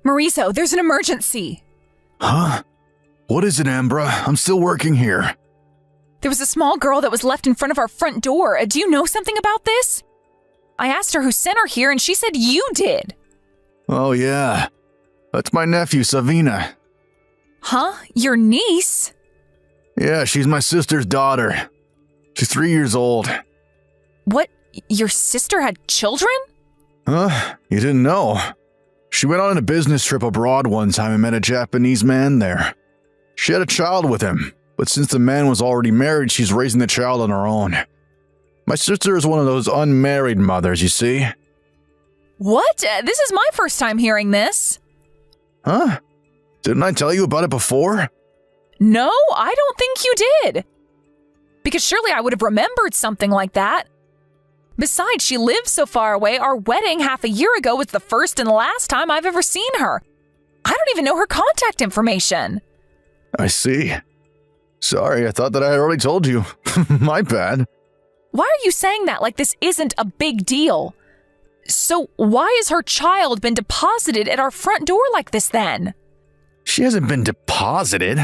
Mauricio, there's an emergency. Huh? What is it, Ambra? I'm still working here. There was a small girl that was left in front of our front door. Do you know something about this? I asked her who sent her here, and she said you did. Oh, yeah. That's my nephew, Savina. Huh? Your niece? Yeah, she's my sister's daughter. She's 3 years old. What? Your sister had children? Huh? You didn't know? She went on a business trip abroad one time and met a Japanese man there. She had a child with him, but since the man was already married, she's raising the child on her own. My sister is one of those unmarried mothers, you see. What? This is my first time hearing this. Huh? Didn't I tell you about it before? No, I don't think you did. Because surely I would have remembered something like that. Besides, she lives so far away, our wedding half a year ago was the first and last time I've ever seen her. I don't even know her contact information. I see. Sorry, I thought that I had already told you. My bad. Why are you saying that like this isn't a big deal? So why has her child been deposited at our front door like this then? She hasn't been deposited.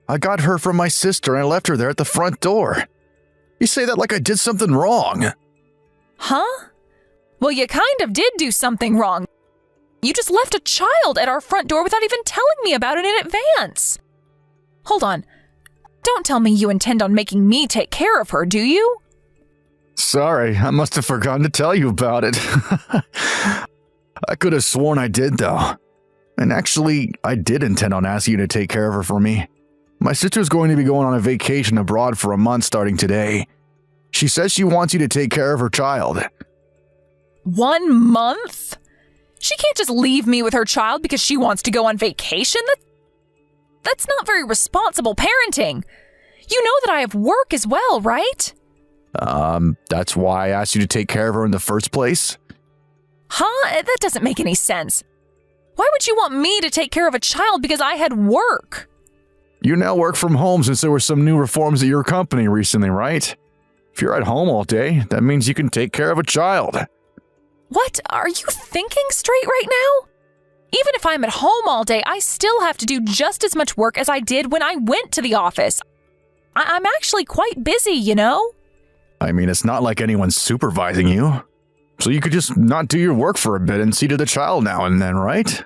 I got her from my sister and I left her there at the front door. You say that like I did something wrong. Huh? Well, you kind of did do something wrong. You just left a child at our front door without even telling me about it in advance. Hold on. Don't tell me you intend on making me take care of her, do you? Sorry, I must have forgotten to tell you about it. I could have sworn I did, though. And actually, I did intend on asking you to take care of her for me. My sister's going to be going on a vacation abroad for a month starting today. She says she wants you to take care of her child. 1 month? She can't just leave me with her child because she wants to go on vacation. That's not very responsible parenting. You know that I have work as well, right? That's why I asked you to take care of her in the first place? Huh? That doesn't make any sense. Why would you want me to take care of a child because I had work? You now work from home since there were some new reforms at your company recently, right? If you're at home all day, that means you can take care of a child. What? Are you thinking straight right now? Even if I'm at home all day, I still have to do just as much work as I did when I went to the office. I'm actually quite busy, you know? I mean, it's not like anyone's supervising you. So you could just not do your work for a bit and see to the child now and then, right?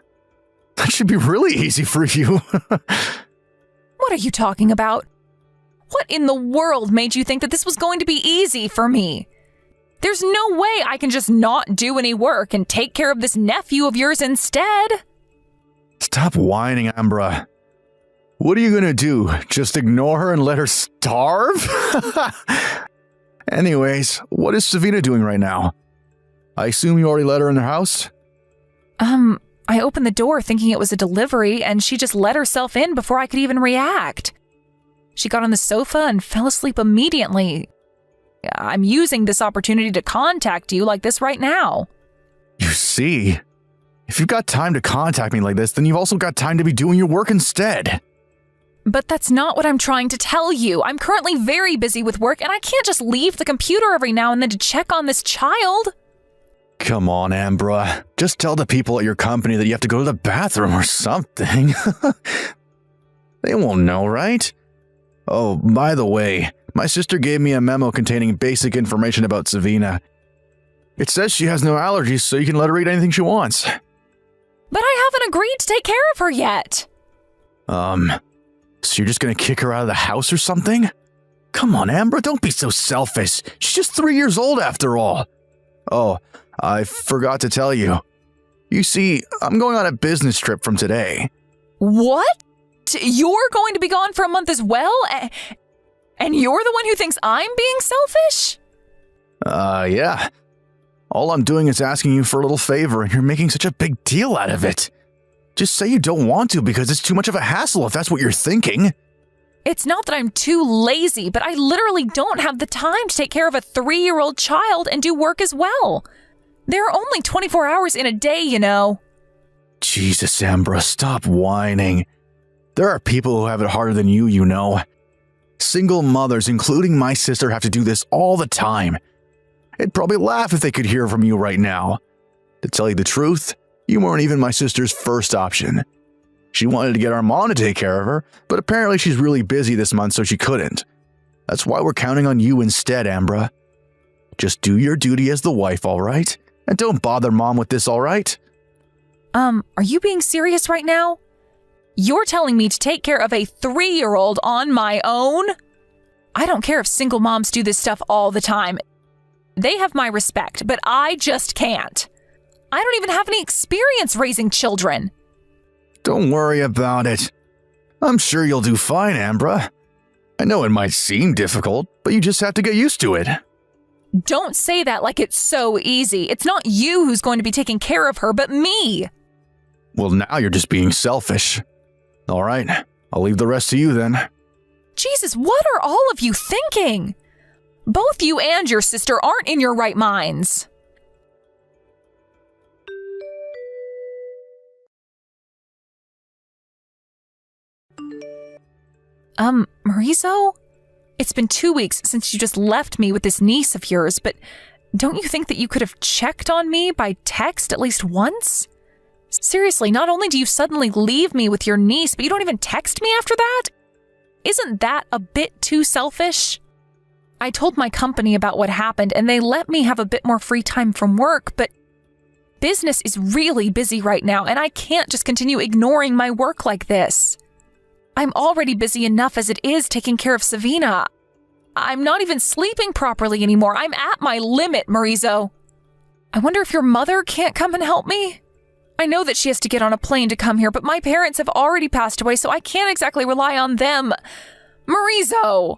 That should be really easy for you. What are you talking about? What in the world made you think that this was going to be easy for me? There's no way I can just not do any work and take care of this nephew of yours instead. Stop whining, Ambra. What are you gonna do? Just ignore her and let her starve? Anyways, what is Savina doing right now? I assume you already let her in the house? I opened the door thinking it was a delivery, and she just let herself in before I could even react. She got on the sofa and fell asleep immediately. I'm using this opportunity to contact you like this right now. You see? If you've got time to contact me like this, then you've also got time to be doing your work instead. But that's not what I'm trying to tell you. I'm currently very busy with work, and I can't just leave the computer every now and then to check on this child. Come on, Ambra. Just tell the people at your company that you have to go to the bathroom or something. They won't know, right? Oh, by the way, my sister gave me a memo containing basic information about Savina. It says she has no allergies, so you can let her eat anything she wants. But I haven't agreed to take care of her yet. So you're just gonna kick her out of the house or something? Come on, Ambra, don't be so selfish. She's just 3 years old after all. Oh, I forgot to tell you. You see, I'm going on a business trip from today. What? You're going to be gone for a month as well? And you're the one who thinks I'm being selfish? Yeah. All I'm doing is asking you for a little favor, and you're making such a big deal out of it. Just say you don't want to because it's too much of a hassle if that's what you're thinking. It's not that I'm too lazy, but I literally don't have the time to take care of a 3-year-old child and do work as well. There are only 24 hours in a day, you know. Jesus, Ambra, stop whining. There are people who have it harder than you know. Single mothers, including my sister, have to do this all the time. They'd probably laugh if they could hear from you right now. To tell you the truth, You weren't even my sister's first option. She wanted to get our mom to take care of her, but apparently she's really busy this month, so she couldn't. That's why we're counting on you instead, Ambra. Just do your duty as the wife, all right? And don't bother Mom with this, all right? Are you being serious right now? You're telling me to take care of a 3-year-old on my own? I don't care if single moms do this stuff all the time. They have my respect, but I just can't. I don't even have any experience raising children. Don't worry about it. I'm sure you'll do fine, Ambra. I know it might seem difficult, but you just have to get used to it. Don't say that like it's so easy. It's not you who's going to be taking care of her, but me. Well, now you're just being selfish. All right, I'll leave the rest to you then. Jesus, what are all of you thinking? Both you and your sister aren't in your right minds. Maurizo? It's been 2 weeks since you just left me with this niece of yours, but don't you think that you could have checked on me by text at least once? Seriously, not only do you suddenly leave me with your niece, but you don't even text me after that? Isn't that a bit too selfish? I told my company about what happened, and they let me have a bit more free time from work, but business is really busy right now, and I can't just continue ignoring my work like this. I'm already busy enough as it is taking care of Savina. I'm not even sleeping properly anymore. I'm at my limit, Maurizo. I wonder if your mother can't come and help me? I know that she has to get on a plane to come here, but my parents have already passed away, so I can't exactly rely on them. Maurizo,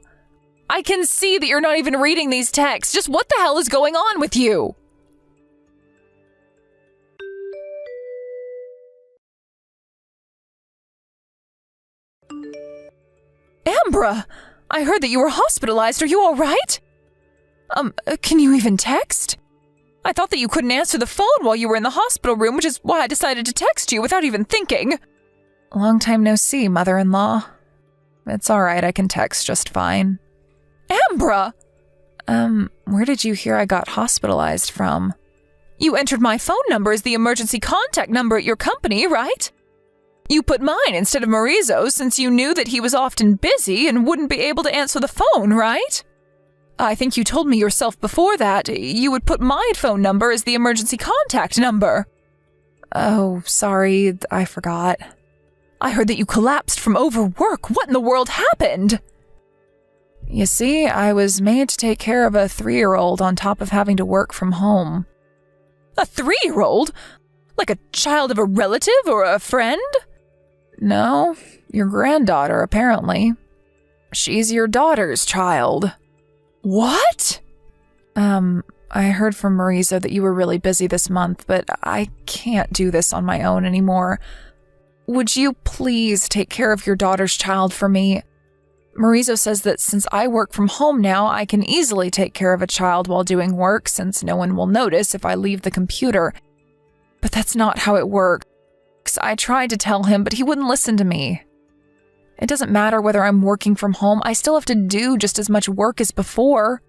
I can see that you're not even reading these texts. Just what the hell is going on with you? Ambra, I heard that you were hospitalized. Are you all right? Can you even text? I thought that you couldn't answer the phone while you were in the hospital room, which is why I decided to text you without even thinking. Long time no see, mother-in-law. It's all right, I can text just fine. Ambra! Where did you hear I got hospitalized from? You entered my phone number as the emergency contact number at your company, right? You put mine instead of Maurizo's since you knew that he was often busy and wouldn't be able to answer the phone, right? I think you told me yourself before that you would put my phone number as the emergency contact number. Oh, sorry, I forgot. I heard that you collapsed from overwork. What in the world happened? You see, I was made to take care of a 3-year-old on top of having to work from home. A 3-year-old? Like a child of a relative or a friend? No, your granddaughter, apparently. She's your daughter's child. What? I heard from Maurizo that you were really busy this month, but I can't do this on my own anymore. Would you please take care of your daughter's child for me? Maurizo says that since I work from home now, I can easily take care of a child while doing work since no one will notice if I leave the computer. But that's not how it works. I tried to tell him, but he wouldn't listen to me. It doesn't matter whether I'm working from home, I still have to do just as much work as before.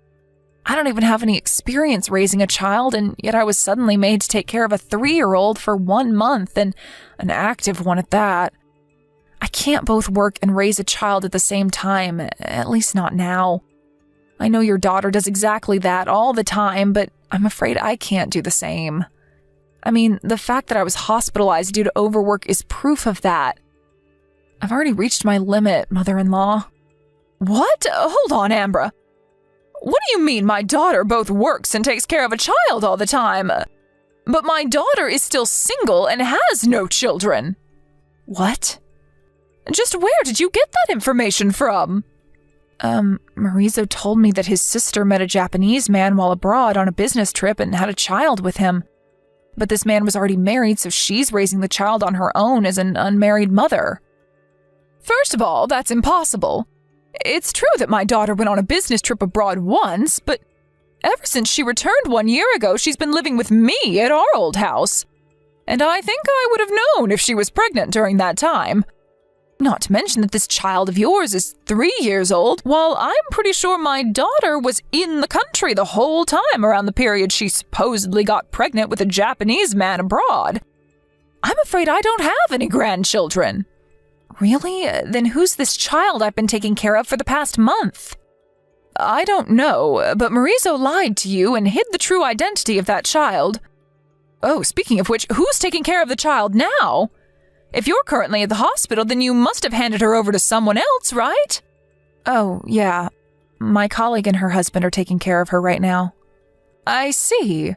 I don't even have any experience raising a child, and yet I was suddenly made to take care of a 3-year-old for 1 month, and an active one at that. I can't both work and raise a child at the same time, at least not now. I know your daughter does exactly that all the time, but I'm afraid I can't do the same. I mean, the fact that I was hospitalized due to overwork is proof of that. I've already reached my limit, mother-in-law. What? Hold on, Ambra. What do you mean my daughter both works and takes care of a child all the time? But my daughter is still single and has no children. What? Just where did you get that information from? Maurizo told me that his sister met a Japanese man while abroad on a business trip and had a child with him. But this man was already married, so she's raising the child on her own as an unmarried mother. First of all, that's impossible. It's true that my daughter went on a business trip abroad once, but ever since she returned 1 year ago, she's been living with me at our old house. And I think I would have known if she was pregnant during that time. Not to mention that this child of yours is 3 years old, while I'm pretty sure my daughter was in the country the whole time around the period she supposedly got pregnant with a Japanese man abroad. I'm afraid I don't have any grandchildren. Really? Then who's this child I've been taking care of for the past month? I don't know, but Maurizo lied to you and hid the true identity of that child. Oh, speaking of which, who's taking care of the child now? If you're currently at the hospital, then you must have handed her over to someone else, right? Oh, yeah. My colleague and her husband are taking care of her right now. I see.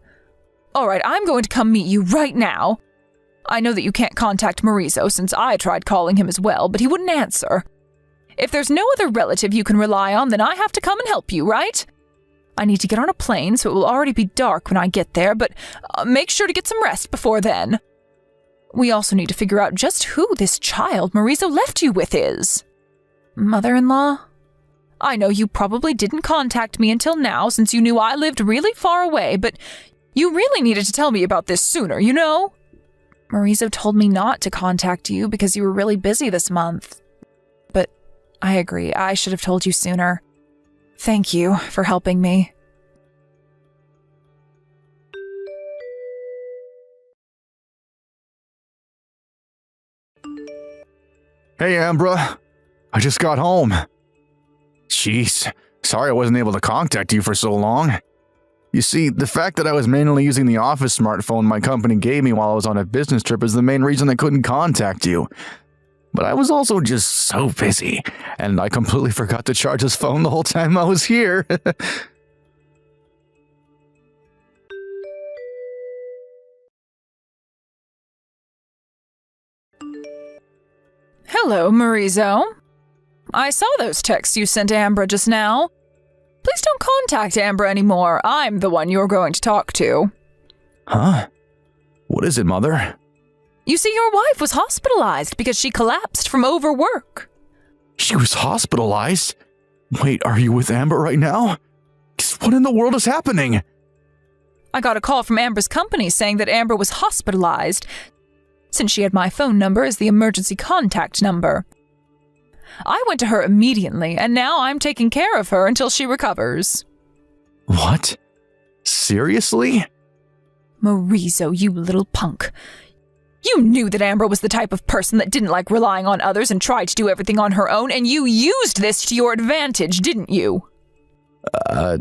All right, I'm going to come meet you right now. I know that you can't contact Maurizo since I tried calling him as well, but he wouldn't answer. If there's no other relative you can rely on, then I have to come and help you, right? I need to get on a plane, so it will already be dark when I get there, but make sure to get some rest before then. We also need to figure out just who this child Maurizo left you with is. Mother-in-law? I know you probably didn't contact me until now since you knew I lived really far away, but you really needed to tell me about this sooner, you know? Maurizo told me not to contact you because you were really busy this month. But I agree, I should have told you sooner. Thank you for helping me. Hey, Ambra. I just got home. Jeez, sorry I wasn't able to contact you for so long. You see, the fact that I was manually using the office smartphone my company gave me while I was on a business trip is the main reason I couldn't contact you. But I was also just so busy, and I completely forgot to charge his phone the whole time I was here. Hello, Maurizo. I saw those texts you sent Ambra just now. Please don't contact Ambra anymore. I'm the one you're going to talk to. Huh? What is it, Mother? You see, your wife was hospitalized because she collapsed from overwork. She was hospitalized? Wait, are you with Amber right now? What in the world is happening? I got a call from Amber's company saying that Amber was hospitalized since she had my phone number as the emergency contact number. I went to her immediately, and now I'm taking care of her until she recovers. What? Seriously? Maurizo, you little punk. You knew that Amber was the type of person that didn't like relying on others and tried to do everything on her own, and you used this to your advantage, didn't you? I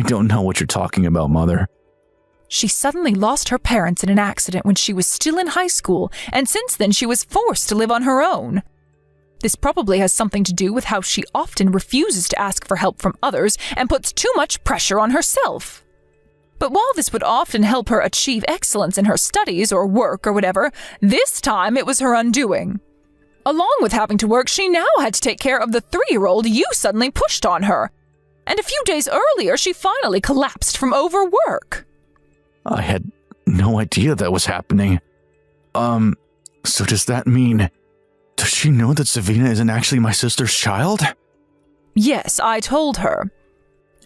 don't know what you're talking about, Mother. She suddenly lost her parents in an accident when she was still in high school, and since then she was forced to live on her own. This probably has something to do with how she often refuses to ask for help from others and puts too much pressure on herself. But while this would often help her achieve excellence in her studies or work or whatever, this time it was her undoing. Along with having to work, she now had to take care of the 3-year-old you suddenly pushed on her. And a few days earlier, she finally collapsed from overwork. I had no idea that was happening. So does that mean... Does she know that Savina isn't actually my sister's child? Yes, I told her.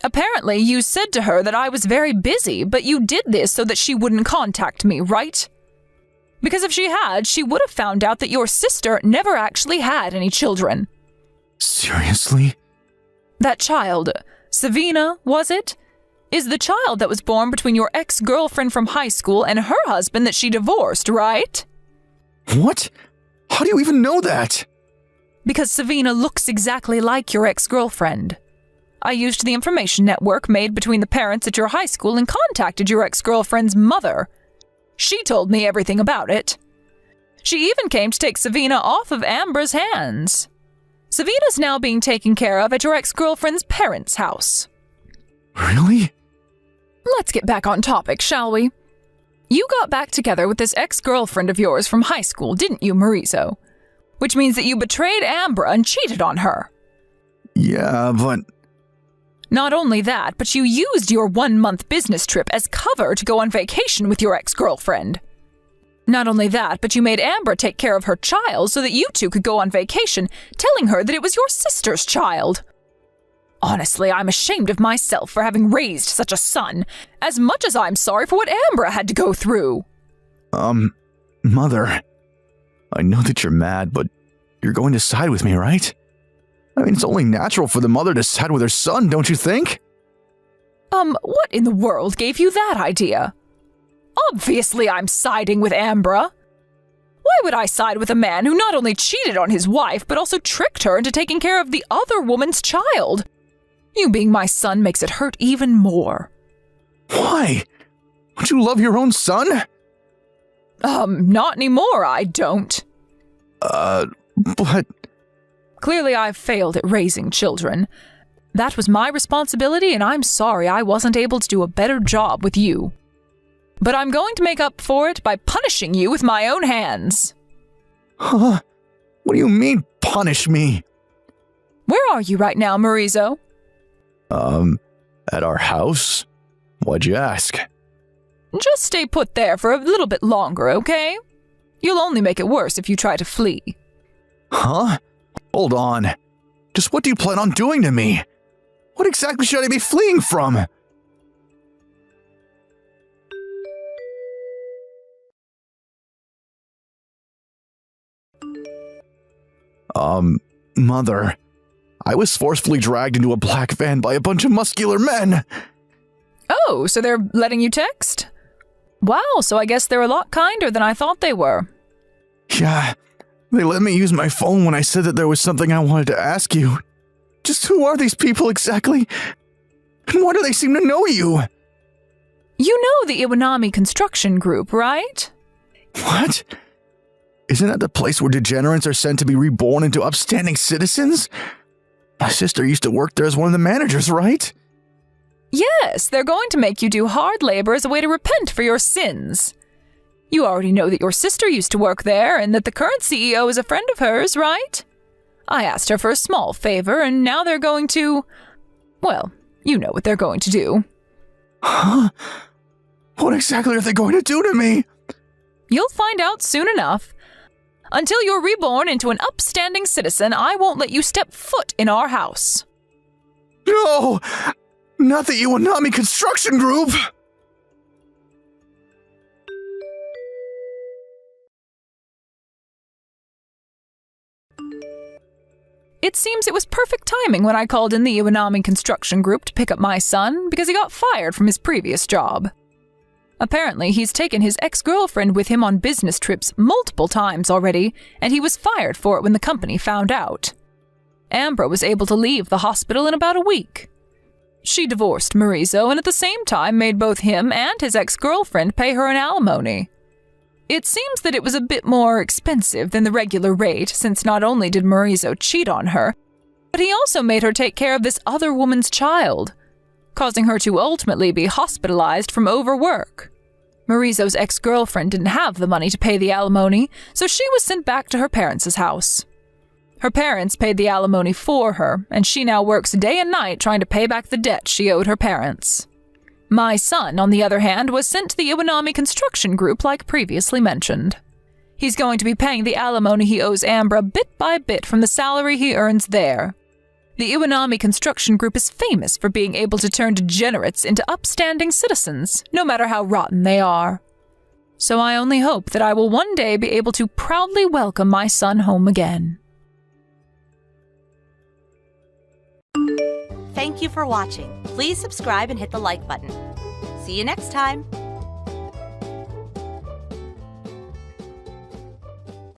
Apparently, you said to her that I was very busy, but you did this so that she wouldn't contact me, right? Because if she had, she would have found out that your sister never actually had any children. Seriously? That child, Savina, was it? Is the child that was born between your ex-girlfriend from high school and her husband that she divorced, right? What? How do you even know that? Because Savina looks exactly like your ex-girlfriend. I used the information network made between the parents at your high school and contacted your ex-girlfriend's mother. She told me everything about it. She even came to take Savina off of Amber's hands. Savina's now being taken care of at your ex-girlfriend's parents' house. Really? Let's get back on topic, shall we? You got back together with this ex-girlfriend of yours from high school, didn't you, Maurizo? Which means that you betrayed Ambra and cheated on her. Yeah, but... Not only that, but you used your 1-month business trip as cover to go on vacation with your ex-girlfriend. Not only that, but you made Ambra take care of her child so that you two could go on vacation, telling her that it was your sister's child. Honestly, I'm ashamed of myself for having raised such a son, as much as I'm sorry for what Ambra had to go through. Mother, I know that you're mad, but you're going to side with me, right? I mean, it's only natural for the mother to side with her son, don't you think? What in the world gave you that idea? Obviously I'm siding with Ambra. Why would I side with a man who not only cheated on his wife, but also tricked her into taking care of the other woman's child? You being my son makes it hurt even more. Why? Don't you love your own son? Not anymore, I don't. But... Clearly I've failed at raising children. That was my responsibility, and I'm sorry I wasn't able to do a better job with you. But I'm going to make up for it by punishing you with my own hands. Huh? What do you mean, punish me? Where are you right now, Maurizo? At our house? Why'd you ask? Just stay put there for a little bit longer, okay? You'll only make it worse if you try to flee. Huh? Hold on. Just what do you plan on doing to me? What exactly should I be fleeing from? Mother. I was forcefully dragged into a black van by a bunch of muscular men. Oh, so they're letting you text? Wow, so I guess they're a lot kinder than I thought they were. Yeah, they let me use my phone when I said that there was something I wanted to ask you. Just who are these people exactly? And why do they seem to know you? You know the Iwanami Construction Group, right? What? Isn't that the place where degenerates are sent to be reborn into upstanding citizens? My sister used to work there as one of the managers, right? Yes, they're going to make you do hard labor as a way to repent for your sins. You already know that your sister used to work there and that the current CEO is a friend of hers, right? I asked her for a small favor, and now they're going to... Well, you know what they're going to do. Huh? What exactly are they going to do to me? You'll find out soon enough. Until you're reborn into an upstanding citizen, I won't let you step foot in our house. No! Not the Iwanami Construction Group! It seems it was perfect timing when I called in the Iwanami Construction Group to pick up my son because he got fired from his previous job. Apparently, he's taken his ex-girlfriend with him on business trips multiple times already, and he was fired for it when the company found out. Ambra was able to leave the hospital in about a week. She divorced Maurizo and at the same time made both him and his ex-girlfriend pay her an alimony. It seems that it was a bit more expensive than the regular rate, since not only did Maurizo cheat on her, but he also made her take care of this other woman's child, causing her to ultimately be hospitalized from overwork. Maurizo's ex-girlfriend didn't have the money to pay the alimony, so she was sent back to her parents' house. Her parents paid the alimony for her, and she now works day and night trying to pay back the debt she owed her parents. My son, on the other hand, was sent to the Iwanami Construction Group like previously mentioned. He's going to be paying the alimony he owes Ambra bit by bit from the salary he earns there. The Iwanami Construction Group is famous for being able to turn degenerates into upstanding citizens, no matter how rotten they are. So I only hope that I will one day be able to proudly welcome my son home again. Thank you for watching. Please subscribe and hit the like button. See you next time.